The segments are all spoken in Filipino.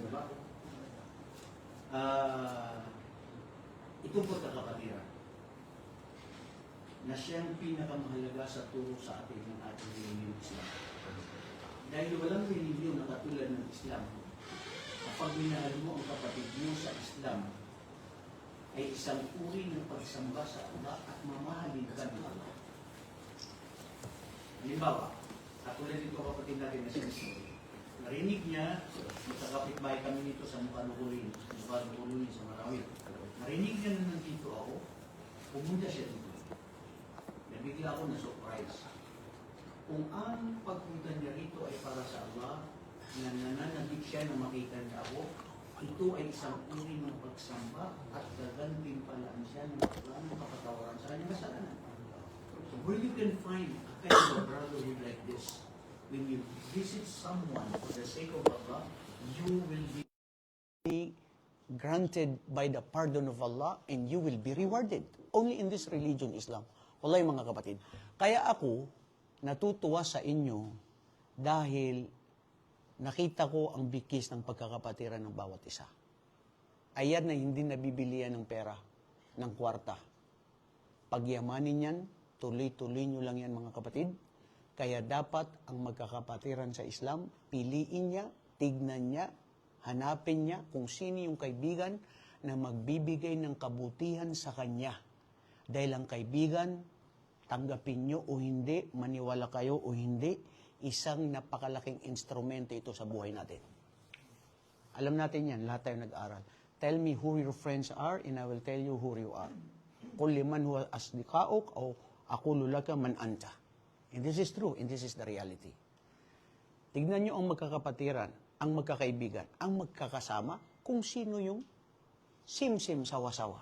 Diba? Itong pagkakapatiran na siyang pinakamahalaga sa turo sa atin ng ating religion Islam. Dahil walang religion na katulad ng Islam, kapag minahal mo ang kapatid mo sa Islam, ay isang uri ng pagsamba sa Allah at mamahalin ka ng Allah. Halimbawa, katulad nito kapatid natin na sinisip, narinig niya, magkakapitbahay kami nito sa Mukhalukuluyin, sa Marawi. Narinig niya na nandito ako, pumunta siya dito. Nabigla ako na surprise. Kung ang pagpunta niya rito ay para sa Allah, na nananabik siya na makita niya ako, ito ay isang uri ng pagsamba at gagantimpalaan siya ng kapatawaran sa kanyang kasalanan. So where you can find a kind of brotherhood like this, when you visit someone for the sake of Allah, you will be granted by the pardon of Allah and you will be rewarded. Only in this religion, Islam. Wallahi mga kapatid. Kaya ako, natutuwa sa inyo dahil nakita ko ang bikis ng pagkakapatiran ng bawat isa. Ayan na hindi nabibilian ng pera, ng kwarta. Pagyamanin yan, tuloy-tuloy nyo lang yan mga kapatid. Kaya dapat ang magkakapatiran sa Islam, piliin niya, tignan niya, hanapin niya kung sino yung kaibigan na magbibigay ng kabutihan sa kanya. Dahil ang kaibigan, tanggapin nyo o hindi, maniwala kayo o hindi, isang napakalaking instrumento ito sa buhay natin. Alam natin yan, lahat tayo nag-aral. Tell me who your friends are and I will tell you who you are. Qul liman huwa asdiqauk o aqulu laka man anta. And this is true, and this is the reality. Tignan nyo ang magkakapatiran, ang magkakaibigan, ang magkakasama, kung sino yung sim-sim sawa-sawa.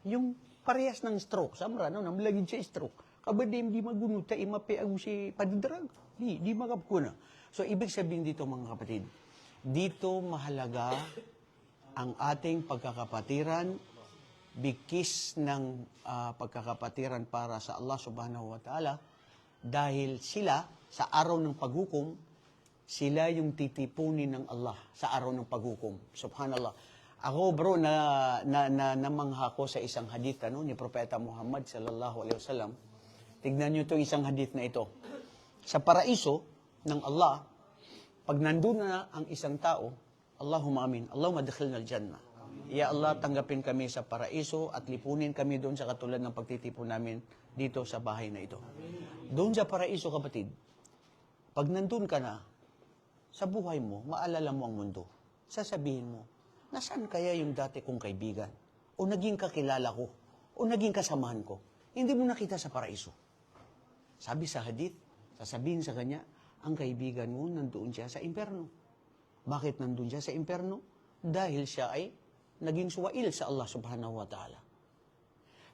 Yung parehas ng stroke. Samra, no, namlagid siya stroke. Kabadim, di magunuta, imapiag si padidrag. Di makapkuna. So, ibig sabihin dito, mga kapatid, dito mahalaga ang ating pagkakapatiran, bigkis ng pagkakapatiran para sa Allah subhanahu wa ta'ala, dahil sila, sa araw ng paghukom, sila yung titipunin ng Allah sa araw ng paghukom. Subhanallah. Ako bro, namangha ko sa isang hadith ni Propeta Muhammad sallallahu alaihi wasallam. Tignan nyo itong isang hadith na ito. Sa paraiso ng Allah, pag nandun na ang isang tao, Allahumma amin, Allahumma dakhilna al-jannah. Ya Allah, tanggapin kami sa paraiso at lipunin kami doon sa katulad ng pagtitipon namin dito sa bahay na ito. Doon sa paraiso, kapatid, pag nandun ka na, sa buhay mo, maalala mo ang mundo. Sasabihin mo, nasaan kaya yung dati kong kaibigan? O naging kakilala ko? O naging kasamahan ko? Hindi mo nakita sa paraiso. Sabi sa hadith, sasabihin sa kanya, ang kaibigan mo nandoon siya sa impyerno. Bakit nandoon siya sa impyerno? Dahil siya ay naging suwail sa Allah subhanahu wa ta'ala.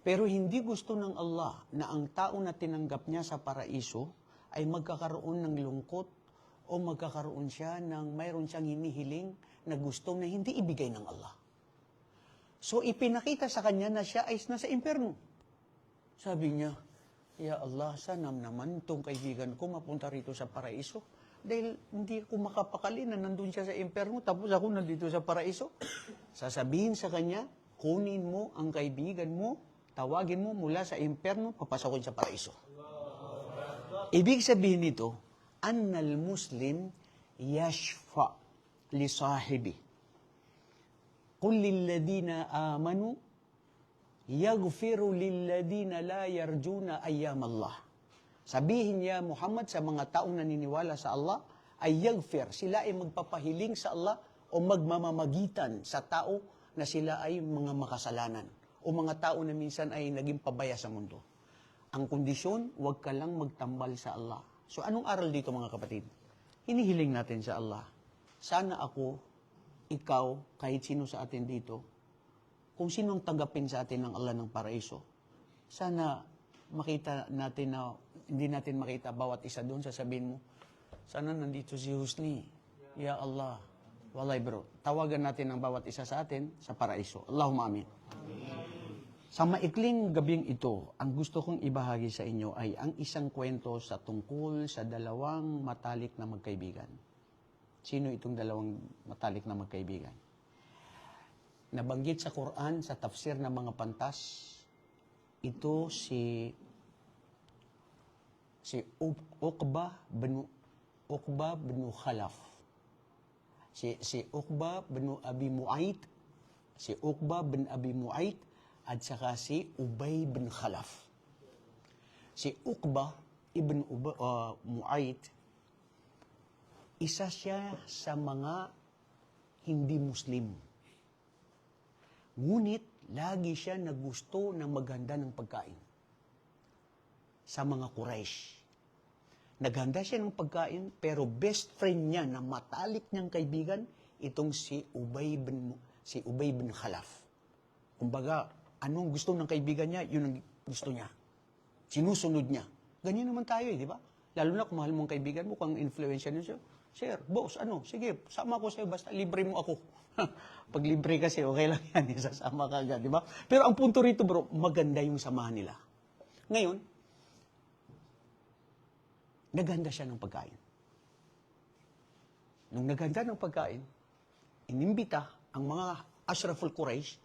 Pero hindi gusto ng Allah na ang tao na tinanggap niya sa paraiso ay magkakaroon ng lungkot o magkakaroon siya ng mayroon siyang hinihiling na gusto na hindi ibigay ng Allah. So ipinakita sa kanya na siya ay nasa impyerno. Sabi niya, Ya Allah, sana naman itong kaibigan ko mapunta rito sa paraiso. Dahil hindi ko makapakali na nandun siya sa impyerno, tapos ako nandito sa paraiso. Sasabihin sa kanya, kunin mo ang kaibigan mo, tawagin mo mula sa impyerno, papasokin sa paraiso. Ibig sabihin nito, annal muslim yashfa li sahibi. Qul lilladina amanu, yaghfiru lilladina la yarjuna ayyam Allah. Sabihin niya Muhammad sa mga taong naniniwala sa Allah ay yaghfir, sila ay magpapahiling sa Allah o magmamamagitan sa tao na sila ay mga makasalanan o mga tao na minsan ay naging pabaya sa mundo. Ang kondisyon, huwag ka lang magtambal sa Allah. So anong aral dito mga kapatid? Hinihiling natin sa Allah. Sana ako, ikaw, kahit sino sa atin dito, kung sinong tanggapin sa atin ng Allah ng paraiso, sana makita natin na hindi natin makita bawat isa doon, sasabihin mo, sana nandito si Husni. Ya Allah. Walay bro, tawagan natin ang bawat isa sa atin sa paraiso. Allahumma amin. Sa maikling gabing ito, ang gusto kong ibahagi sa inyo ay ang isang kwento sa tungkol sa dalawang matalik na magkaibigan. Sino itong dalawang matalik na magkaibigan? Nabanggit sa Quran, sa tafsir ng mga pantas, ito si Uqba bin Khalaf. Si Uqba bin Abi Mu'ayt, si Uqba bin Abi Mu'ayt, at saka si Ubay bin Khalaf. Si Uqba ibn Mu'ayt, isa siya sa mga hindi Muslim. Ngunit, lagi siya nagusto ng maghanda ng pagkain sa mga Quraysh. Naghanda siya ng pagkain, pero best friend niya na matalik niyang kaibigan, itong si Ubay bin Khalaf. Kumbaga, anong gusto ng kaibigan niya, yun ang gusto niya. Sinusunod niya. Ganyan naman tayo, di ba? Lalo na kung mahal mong kaibigan mo, kung influensya niya siya, sir, boss, sige, sama ko sa'yo, basta libre mo ako. Pag libre kasi, okay lang yan, sasama ka agad, di ba? Pero ang punto rito, bro, maganda yung samahan nila. Ngayon, naghanda siya ng pagkain. Nung naghanda ng pagkain, inimbita ang mga Ashraful Quraysh,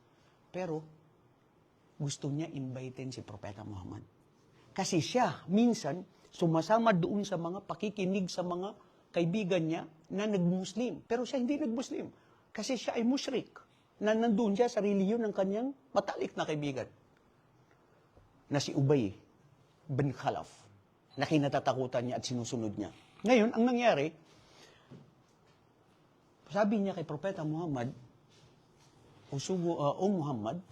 pero gusto niya invitein si Propeta Muhammad. Kasi siya, minsan, sumasama doon sa mga pakikinig sa mga kaibigan niya na nag-Muslim. Pero siya hindi nag-Muslim. Kasi siya ay mushrik. Na nandun siya sa reliyon ng kanyang matalik na kaibigan. Na si Ubay bin Khalaf. Na kinatatakutan niya at sinusunod niya. Ngayon, ang nangyari, sabi niya kay Propeta Muhammad, O Muhammad,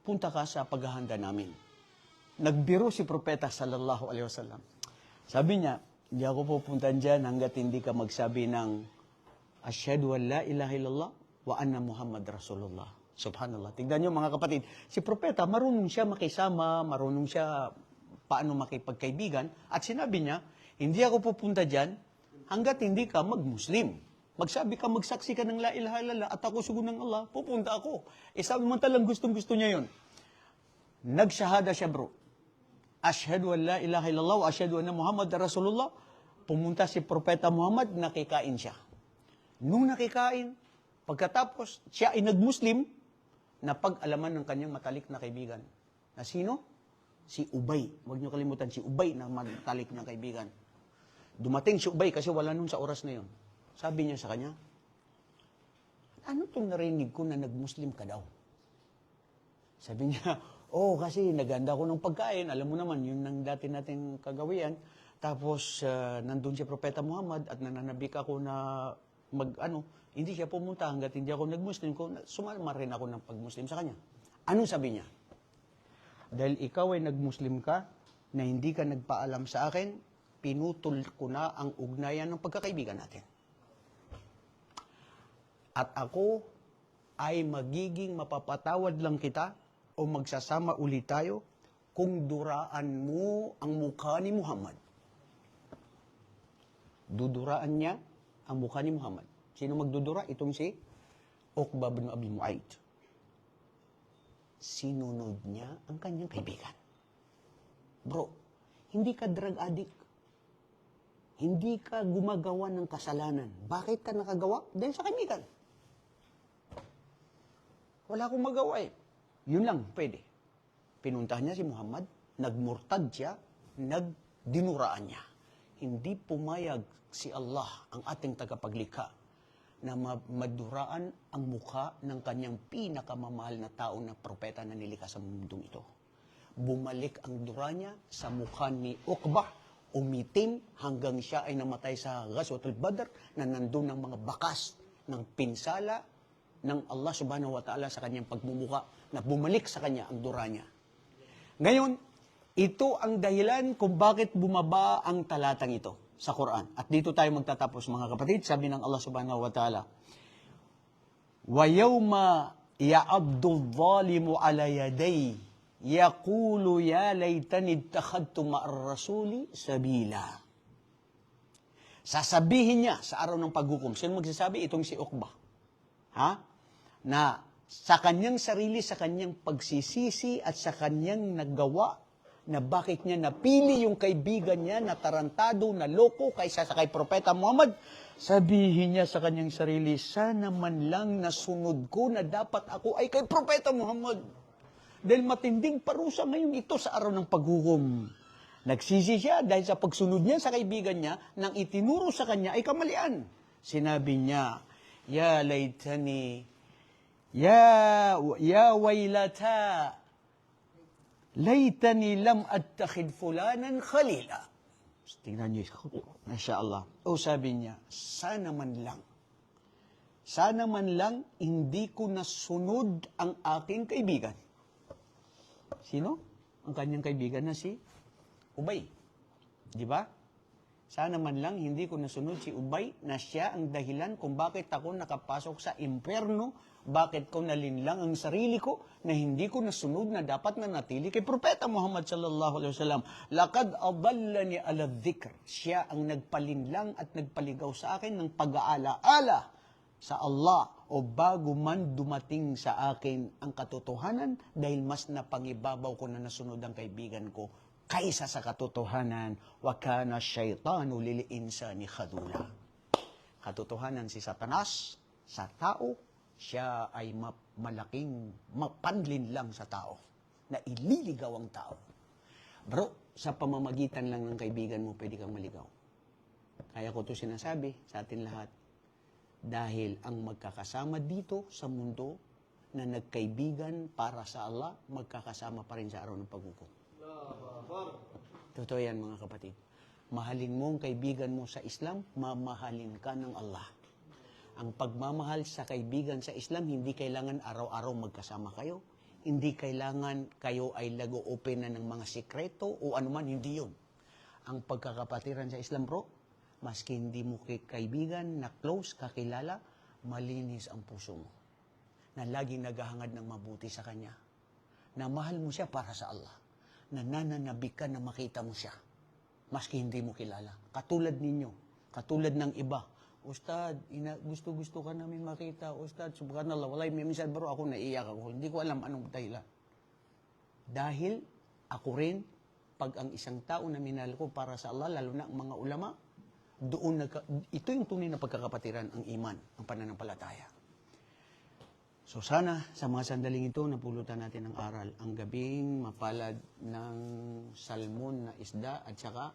punta ka sa paghahanda namin. Nagbiro si Propeta sallallahu alaihi wasallam. Sabi niya, hindi ako pupuntan dyan hanggat hindi ka magsabi ng Asyhadu an la ilaha illallah wa anna Muhammad Rasulullah. Subhanallah. Tignan niyo mga kapatid, si Propeta marunong siya makisama, marunong siya paano makipagkaibigan, at sinabi niya, hindi ako pupunta dyan hanggat hindi ka mag-Muslim. Magsabi ka, magsaksi ka ng la ilaha illallah at ako sugo ng Allah, pupunta ako. Sabi mo talang gustong-gusto niya yun. Nagsyahada siya, bro. Asyhadu an la ilaha illallah wa asyhadu anna Muhammad Rasulullah. Pumunta si Propeta Muhammad, nakikain siya. Nung nakikain, pagkatapos, siya ay nag-Muslim, na pag-alaman ng kanyang matalik na kaibigan. Na sino? Si Ubay. Huwag niyo kalimutan, si Ubay na matalik niyang kaibigan. Dumating si Ubay kasi wala nung sa oras na yun. Sabi niya sa kanya, ano itong narinig ko na nag-Muslim ka daw? Sabi niya, kasi naganda ko ng pagkain. Alam mo naman, yun ang dati nating kagawian. Tapos, nandun si Propeta Muhammad at nananabik ako na hindi siya pumunta hanggat hindi ako nag-Muslim ko. Sumama rin ako ng pag-Muslim sa kanya. Anong sabi niya? Dahil ikaw ay nag-Muslim ka, na hindi ka nagpaalam sa akin, pinutol ko na ang ugnayan ng pagkakaibigan natin. At ako ay magiging mapapatawad lang kita o magsasama ulit tayo kung duraan mo ang mukha ni Muhammad. Duduraan niya ang mukha ni Muhammad. Sino magdudura? Itong si Uqba bin Abi Mu'ayt. Sinunod niya ang kanyang kaibigan. Bro, hindi ka drug addict. Hindi ka gumagawa ng kasalanan. Bakit ka nakagawa? Dahil sa kaibigan. Wala akong magawa eh. Yun lang, pwede. Pinuntahan niya si Muhammad, nagmurtad siya, nagdinuraan niya. Hindi pumayag si Allah, ang ating tagapaglikha, na maduraan ang mukha ng kanyang pinakamamahal na tao na propeta na nilikha sa mundong ito. Bumalik ang dura niya sa mukha ni Uqba, umitim hanggang siya ay namatay sa Ghazwatul Badr na nandun ng mga bakas ng pinsala ng Allah subhanahu wa ta'ala sa kanyang pagmumuka na bumalik sa kanya ang dura niya. Ngayon, ito ang dahilan kung bakit bumaba ang talatang ito sa Quran. At dito tayo magtatapos mga kapatid. Sabi ng Allah subhanahu wa ta'ala, wa yawma ya'abdu adh-dhalimu ala yaday yaqulu ya laytani ittakhadtu ma'ar rasuli sabila. Sasabihin niya sa araw ng paghukom. Sino magsasabi? Itong si Uqba. Na sa kanyang sarili, sa kanyang pagsisisi at sa kanyang nagawa na bakit niya napili yung kaibigan niya na tarantado, na loko kaysa sa kay Propeta Muhammad. Sabihin niya sa kanyang sarili, sana man lang nasunod ko na dapat ako ay kay Propeta Muhammad. Dahil matinding parusa ngayon ito sa araw ng paghukom. Nagsisi siya dahil sa pagsunod niya sa kaibigan niya nang itinuro sa kanya ay kamalian. Sinabi niya, ya laytani, ya waylata, laytani lam attakhid fulanan khalila. Tingnan niyo, Masya Allah. O sabi niya, sana man lang hindi ko nasunod ang aking kaibigan. Sino? Ang kanyang kaibigan na si Ubay. Di ba? Sana man lang hindi ko nasunod si Ubay na siya ang dahilan kung bakit ako nakapasok sa impyerno, bakit ko nalinlang ang sarili ko na hindi ko nasunod na dapat nanatili kay Propeta Muhammad sallallahu alaihi wasallam. Laqad adallani ala dhikr. Siya ang nagpalinlang at nagpaligaw sa akin ng pag-aalaala sa Allah o bago man dumating sa akin ang katotohanan dahil mas napangibabaw ko na nasunod ang kaibigan ko kaysa sa katotohanan. Wa kana syaitanu lil insani khadula. Katotohanan si Satanas sa tao, siya ay malaking mapanlinlang sa tao na ililigaw ang tao. Bro, sa pamamagitan lang ng kaibigan mo pwede kang maligaw. Kaya ko ito sinasabi sa atin lahat. Dahil ang magkakasama dito sa mundo na nagkaibigan para sa Allah, magkakasama pa rin sa araw ng paghukom. Totoo yan mga kapatid. Mahalin mo ang kaibigan mo sa Islam, mamahalin ka ng Allah. Ang pagmamahal sa kaibigan sa Islam, hindi kailangan araw-araw magkasama kayo. Hindi kailangan kayo ay lago-open na ng mga sikreto o anuman, hindi yun. Ang pagkakapatiran sa Islam, bro, maski hindi mo kaibigan na close, kakilala, malinis ang puso mo. Na laging naghahangad ng mabuti sa Kanya. Na mahal mo siya para sa Allah. Na nananabik ka na makita mo siya. Maski hindi mo kilala. Katulad ninyo, katulad ng iba. Ustad, gusto-gusto ka namin makita. Ustad, subhanallah, walay may minsan bro, ako naiyak ako. Hindi ko alam anong dahilan. Dahil ako rin, pag ang isang tao na minahal ko para sa Allah, lalo na ang mga ulama, ito yung tunay na pagkakapatiran, ang iman, ang pananampalataya. So sana, sa mga sandaling ito, napulutan natin ang aral. Ang gabing mapalad ng salmon na isda at saka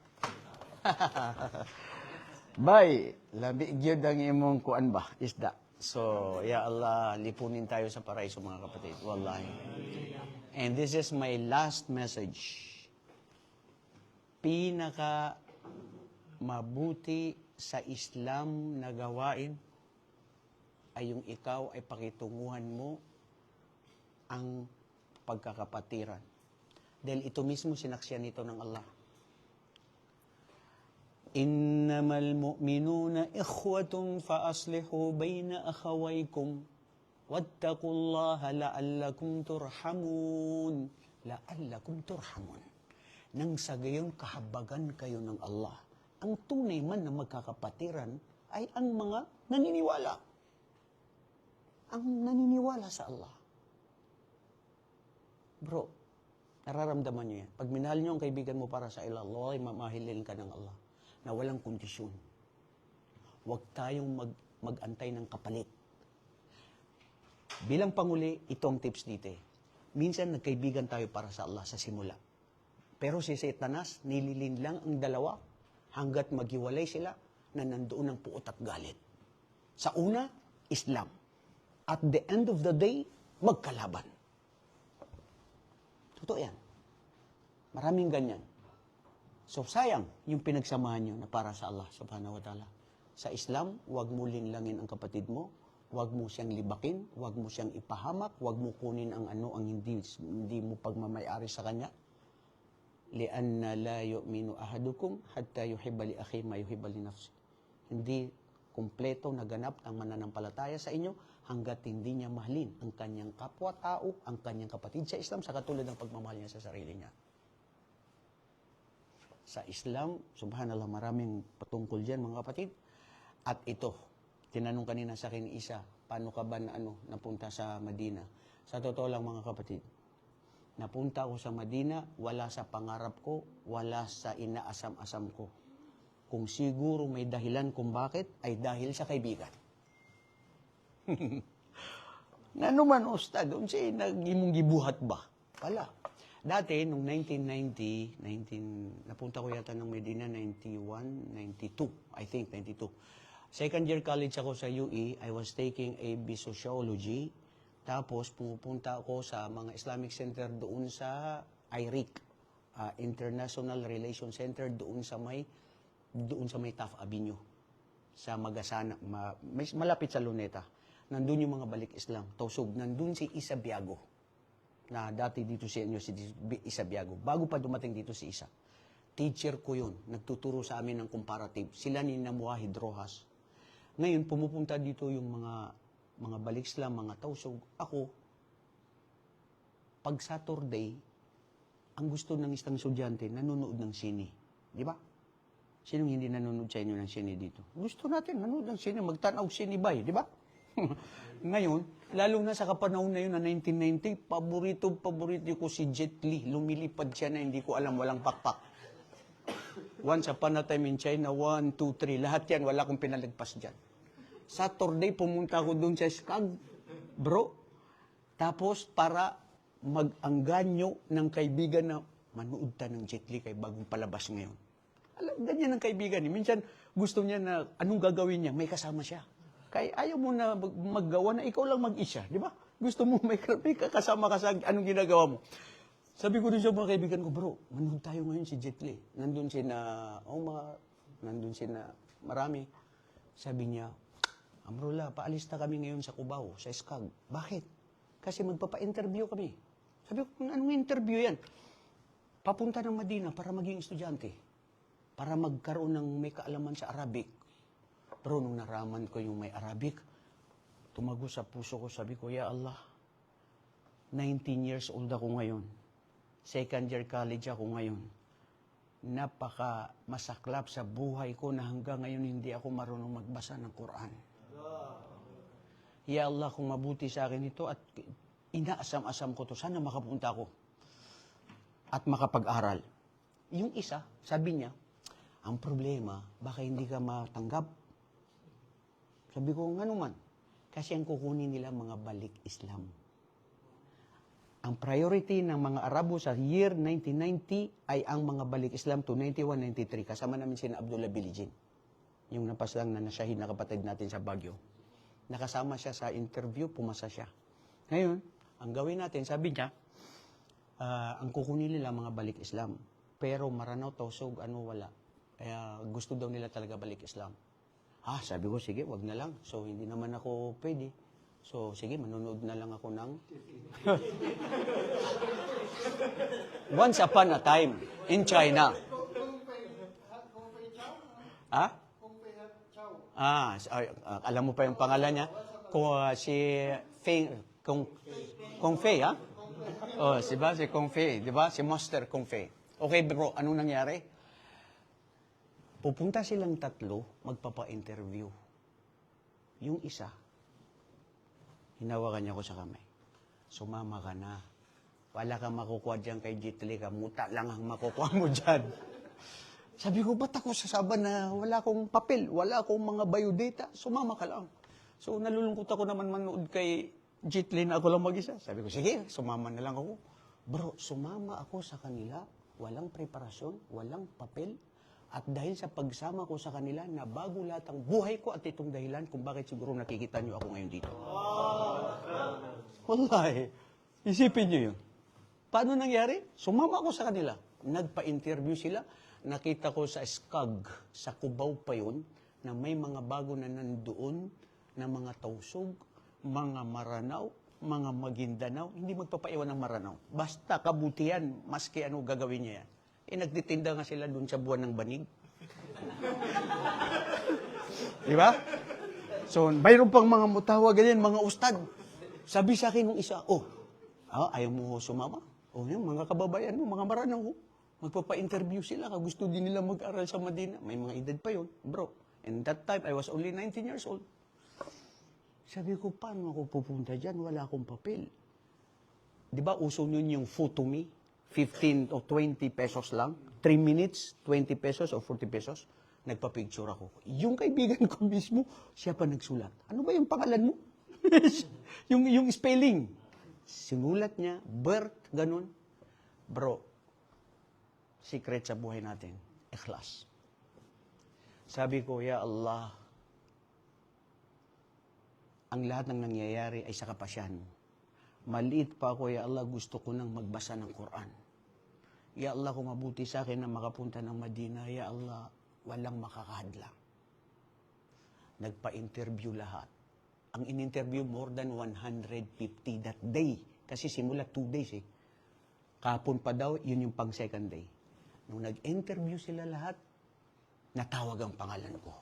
Bay, labi gyud ang imong kuan ba, isda. So, ya Allah, lipunin tayo sa paraiso mga kapatid. Wallahi. And this is my last message. Pinaka mabuti sa Islam na gawain ay yung ikaw ay pakitunguhan mo ang pagkakapatiran. Dahil ito mismo sinaksyan nito ng Allah. Innamal mu'minuna ikhwatun fa aslihu bayna akhawaykum wattaqullaha la'allakum turhamun. La'allakum turhamun. Nang sa gayon kahabagan kayo ng Allah. Ang tunay man na magkakapatiran ay ang mga naniniwala. Ang naniniwala sa Allah. Bro, nararamdaman nyo yan. Pag minahal nyo ang kaibigan mo para sa Allah, ay mamahilin ka ng Allah na walang kondisyon. Huwag tayong mag-antay ng kapalit. Bilang panguli, ito ang tips dito. Minsan nagkaibigan tayo para sa Allah sa simula. Pero si Satanas, nililin lang ang dalawa hanggat maghiwalay sila na nandoon ang puot at galit. Sa una, Islam. At the end of the day, magkalaban. Totoo yan. Maraming ganyan. So sayang yung pinagsamahan nyo na para sa Allah subhanahu wa ta'ala. Sa Islam, huwag mo linlangin ang kapatid mo, huwag mo siyang libakin, huwag mo siyang ipahamak, huwag mo kunin ang hindi mo pagmamayari sa kanya. Lianna la yu'minu ahadukum hatta yuhibba li akhi ma yuhibba li nafsi. Hindi kumpleto naganap ang mananampalataya sa inyo hanggat hindi niya mahalin ang kanyang kapwa-tao, ang kanyang kapatid sa Islam sa katulad ng pagmamahal niya sa sarili niya. Sa Islam, subhanallah, maraming patungkol dyan mga kapatid. At ito, tinanong kanina sa akin isa, paano ka ba napunta sa Madina? Sa totoo lang mga kapatid, Napunta ako sa Madina, wala sa pangarap ko, wala sa inaasam-asam ko. Kung siguro may dahilan kung bakit, ay dahil sa kaibigan. Nga naman, Ustad, doon siya nag-imong gibuhat ba? Wala. Dati, noong 1990, napunta ko yata ng Medina, 91, 92, I think, 92. Second year college ako sa UE, I was taking AB Sociology. Tapos, pumupunta ako sa mga Islamic Center doon sa IRIC, International Relations Center, doon sa may Taft Avenue, sa Magasana, malapit sa Luneta. Nandun yung mga balik Islam, Tausug. Nandun si Isa Biago, na dati dito si Isa Biago. Bago pa dumating dito si Isa. Teacher ko yun, nagtuturo sa amin ng comparative. Sila ni Namuahid Rojas. Ngayon, pumupunta dito yung mga balik Islam, mga Tausug. Ako, pag Saturday, ang gusto ng isang estudyante, nanonood ng sine. Di ba? Sinong hindi nanonood sa inyo ng sine dito? Gusto natin, nanonood ng sine, magtanaw sine ba, di ba? Ngayon, lalo na sa kapanahon na yun na 1990, paborito ko si Jet Li. Lumilipad siya na hindi ko alam, walang pakpak. Once upon a time in China, 1, 2, 3, lahat yan, wala akong pinalagpas dyan. Saturday, pumunta ako doon sa Skag, bro. Tapos, para mag-angganyo ng kaibigan na manood ta ng Jet Li kay bagong palabas ngayon. Alam, ganyan ang kaibigan. Minsan, gusto niya na anong gagawin niya, may kasama siya. Kaya ayaw mo na maggawa na ikaw lang mag-isa, di ba? Gusto mo may kasama ka sa anong ginagawa mo. Sabi ko din sa mga kaibigan ko, bro, manood tayo ngayon si Jet Li. Nandun si na Omar, nandun si na marami. Sabi niya, Amrullah, paalis na kami ngayon sa Cubao, sa Skag. Bakit? Kasi magpapa-interview kami. Sabi ko, anong interview yan? Papunta ng Madina para maging estudyante. Para magkaroon ng may kaalaman sa Arabic. Pero nung naraman ko yung may Arabic, tumago sa puso ko, sabi ko, Ya Allah, 19 years old ako ngayon. Second year college ako ngayon. Napaka masaklap sa buhay ko na hanggang ngayon hindi ako marunong magbasa ng Quran. Ya Allah, kung mabuti sa akin ito at inaasam-asam ko to, sana makapunta ako at makapag-aral. Yung isa, sabi niya, ang problema, baka hindi ka matanggap. Sabi ko, nga naman, kasi ang kukunin nila mga balik Islam. Ang priority ng mga Arabo sa year 1990 ay ang mga balik Islam to 91-93. Kasama namin si Abdullah Bilijin, yung napaslang na nasyahin na kapatid natin sa Baguio. Nakasama siya sa interview, pumasa siya. Ngayon, ang gawin natin, sabi niya, ang kukunin nila mga balik Islam. Pero Maranao, Tausug, wala. Kaya gusto daw nila talaga balik Islam. Sabi ko, sige, wag na lang. So, hindi naman ako pwede. So, sige, manonood na lang ako ng... Once upon a time, in China. Alam mo pa yung pangalan niya? Si Fei, Kung Fei, ha? Si Kung Fei, di ba? Si Master Kung Fei. Okay, bro, anong nangyari? Pupunta silang tatlo, magpapa-interview. Yung isa, hinawakan niya ko sa kamay. Sumama ka na. Wala kang makukuha dyan kay Jet Li, kamuta lang ang makukuha mo dyan. Sabi ko, ba't ako sasaba na wala akong papel, wala akong mga biodata, sumama ka lang. So, nalulungkot ako naman manood kay Jet Li na ako lang mag-isa. Sabi ko, sige, sumama na lang ako. Bro, sumama ako sa kanila, walang preparasyon, walang papel, at dahil sa pagsama ko sa kanila, nabago lahat ang buhay ko at itong dahilan kung bakit siguro nakikita niyo ako ngayon dito. Wallahi, isipin niyo yun. Paano nangyari? Sumama ako sa kanila. Nagpa-interview sila. Nakita ko sa Skag, sa Cubao pa yun, na may mga bago na nandoon, na mga Tausug, mga Maranao, mga Maguindanao. Hindi magpapaiwan ng Maranao. Basta kabutihan, maski ano gagawin niya yan. Nagtitinda nga sila doon sa buwan ng banig. Di ba? So, mayroon pang mga mutawa, ganyan, mga ustad. Sabi sa akin ng isa, ayaw mo sumama? Yung mga kababayan mo, mga Maranao, magpapa-interview sila, gusto din nila mag-aral sa Madina. May mga edad pa yun, bro. And that time, I was only 19 years old. Sabi ko, paano ako pupunta dyan? Wala akong papel. Di ba uso yun yung photo me? 15 o 20 pesos lang. 3 minutes, 20 pesos o 40 pesos. Nagpa-picture ako. Yung kaibigan ko mismo, siya pa nagsulat. Ano ba yung pangalan mo? yung spelling. Sinulat niya, birth, ganun. Bro, secret sa buhay natin, ikhlas. Sabi ko, Ya Allah, ang lahat ng nangyayari ay sa kapasyan mo. Maliit pa ako, Ya Allah, gusto ko nang magbasa ng Quran. Ya Allah, kung mabuti sa akin na makapunta ng Madina, Ya Allah, walang makakahadlang. Nagpa-interview lahat. Ang in-interview, more than 150 that day. Kasi simula 2 days eh. Kapon pa daw, yun yung pang second day. Nung nag-interview sila lahat, natawag ang pangalan ko.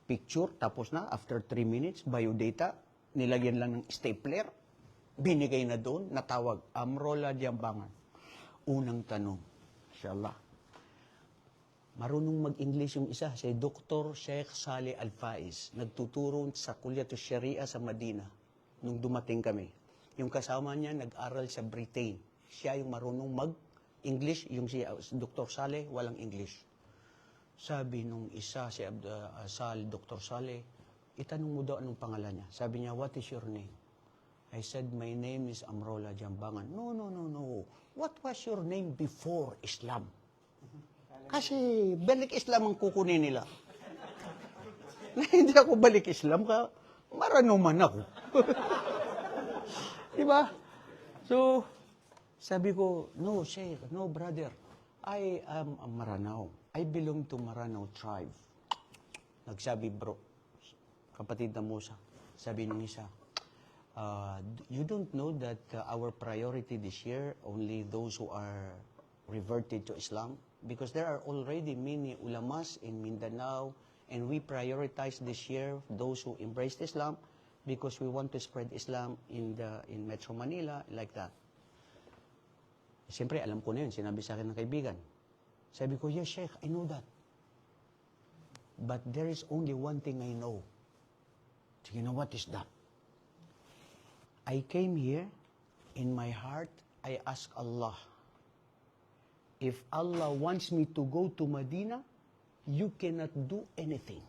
Picture, tapos na, after 3 minutes, biodata, nilagyan lang ng stapler, binigay na doon, natawag, Amrola Diambangan. Unang tanong, inshallah. Marunong mag-English yung isa, si Dr. Sheikh Saleh Al-Faiz. Nagtuturo sa Kulyat Sharia sa Madina nung dumating kami. Yung kasama niya nag-aral sa Britain. Siya yung marunong mag-English, yung si Dr. Saleh walang English. Sabi nung isa, si Dr. Saleh, itanong mo daw anong pangalan niya. Sabi niya, what is your name? I said, my name is Amrola Diambangan. No. What was your name before Islam? Kasi balik Islam ang kukunin nila. Na hindi ako balik Islam, marano man ako. Diba? So, sabi ko, no, Sheikh, no, brother. I am a Maranao. I belong to Maranao tribe. Nagsabi, bro, kapatid na Musa, sabi nung isa, you don't know that our priority this year, only those who are reverted to Islam? Because there are already many ulamas in Mindanao, and we prioritize this year those who embraced Islam because we want to spread Islam in Metro Manila, like that. Siyempre, alam ko na yun, sinabi sa akin ng kaibigan. Sabi ko, yes, Sheikh, I know that. But there is only one thing I know. Do you know what is that? I came here, in my heart, I ask Allah, if Allah wants me to go to Medina, you cannot do anything.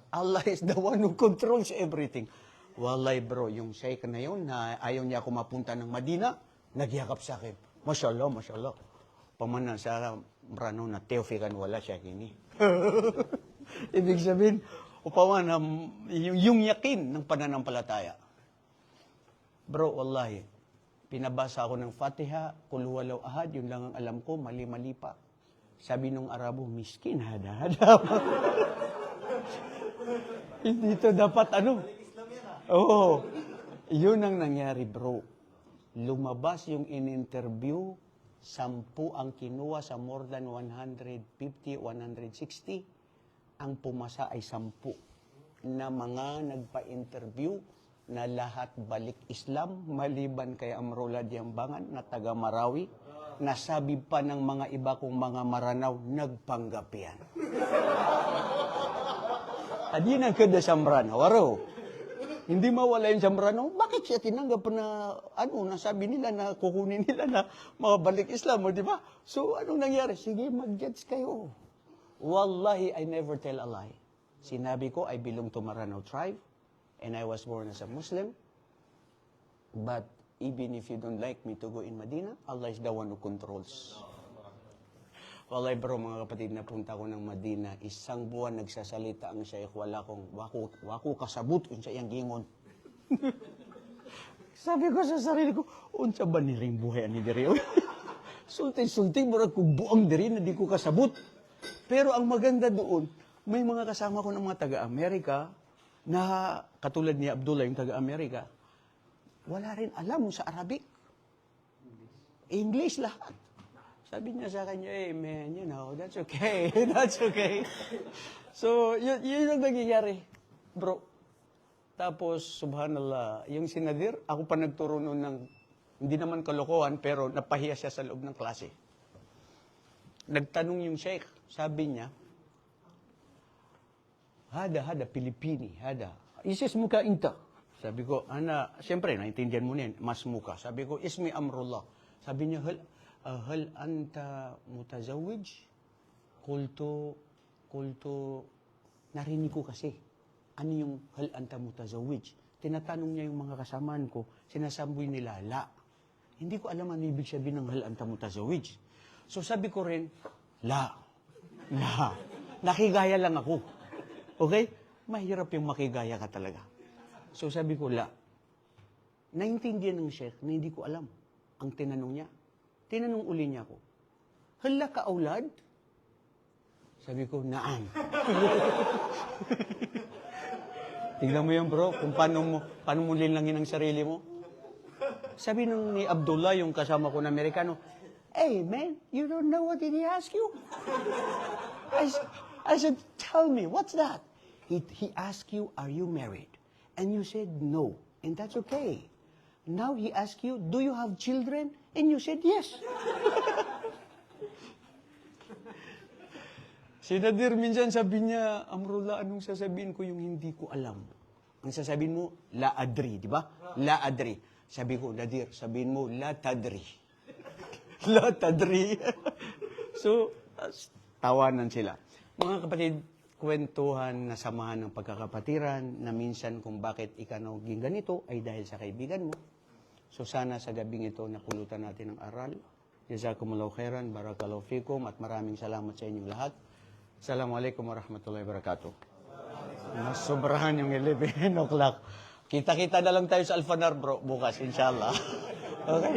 Allah is the one who controls everything. Wallahi bro, yung sheikh na yun, na ayaw niya ako mapunta ng Medina, nagyakap sa akin. Mashallah. Pamanan sa Marano na teofikan wala siya kini. Ibig sabihin, upaman, yung yakin ng pananampalataya. Bro, wallahi, pinabasa ako ng Fatiha, Qul huwallahu ahad, yun lang ang alam ko, mali-mali pa. Sabi nung Arabo, miskin, hada. Hindi to dapat ano. Oo. Yun ang nangyari, bro. Lumabas yung in-interview, 10 ang kinuha sa more than 150, 160. Ang pumasa ay 10 na mga nagpa-interview na lahat balik Islam, maliban kay Amrola Diambangan na taga Marawi, nasabi pa ng mga iba kong mga Maranao, nagpanggap yan. Adi na kada Sambrano, waro. Hindi mawala yung Sambrano, bakit siya tinanggap na, nasabi nila na kukunin nila na makabalik Islam, di ba? So, anong nangyari? Sige, mag-judge kayo. Wallahi, I never tell a lie. Sinabi ko, I belong to Maranao tribe, and I was born as a Muslim. But even if you don't like me to go in Medina, Allah is the one who controls. Wallahi bro, mga kapatid, napunta ko ng Medina, 1 buwan nagsasalita ang Shaykh, wala kong waku kasabot, unsa yang gingon. Sabi ko sa sarili ko, unsa ba niring buhay ani diri? Sulti-sulti, murag ko buang diri na di ko kasabot. Pero ang maganda doon, may mga kasama ko ng mga taga-Amerika, na katulad ni Abdullah, yung taga-Amerika, wala rin alam sa Arabic. English lahat. Sabi niya sa kanya, hey man, that's okay. That's okay. So, yun ang nangyayari, bro. Tapos, subhanallah, yung sinadir, ako pa nagturo noon ng, hindi naman kalokohan, pero napahiya siya sa loob ng klase. Nagtanong yung sheikh, sabi niya, hada, Pilipini, hada. Isis muka inta. Sabi ko, ana, siyempre, naintindihan mo niyan, mas muka. Sabi ko, ismi Amrullah. Sabi niya, hal anta mutazawij? Kulto, narinig ko kasi. Ano yung hal anta mutazawij? Tinatanong niya yung mga kasamaan ko, sinasabi nila, la. Hindi ko alam ano ibig sabihin ng hal anta mutazawij. So sabi ko rin, la. Nakigaya lang ako. Okay? Mahirap yung makigaya ka talaga. So sabi ko, la. Naintindihan ng sheikh na hindi ko alam ang tinanong niya. Tinanong uli niya ako, hala ka aulad? Sabi ko, naam. Tignan mo yan bro, kung paano mo linlangin ang sarili mo. Sabi ni Abdullah, yung kasama ko na Amerikano, hey man, you don't know what did he ask you? I said, tell me, what's that? He asked you, are you married? And you said no, and that's okay. Now he asked you, do you have children? And you said yes. Si Nadir minsan sabi niya, Amrullah, anong sasabihin ko yung hindi ko alam? Ang sasabihin mo, la adri, di ba? La adri. Sabi ko, Nadir, sabihin mo, la tadri. La tadri. So, tawanan sila. Mga kapatid, kwentuhan na samahan ng pagkakapatiran na minsan kung bakit ikaw naging ganito ay dahil sa kaibigan mo. So sana sa gabing ito napulutan natin ng aral. Jazakumullahu khairan, barakallahu fikum at maraming salamat sa inyong lahat. Assalamualaikum warahmatullahi wabarakatuh. Nasobrahan yung 11 o'clock. Kita-kita na lang tayo sa Alfanar bro bukas inshallah. Okay.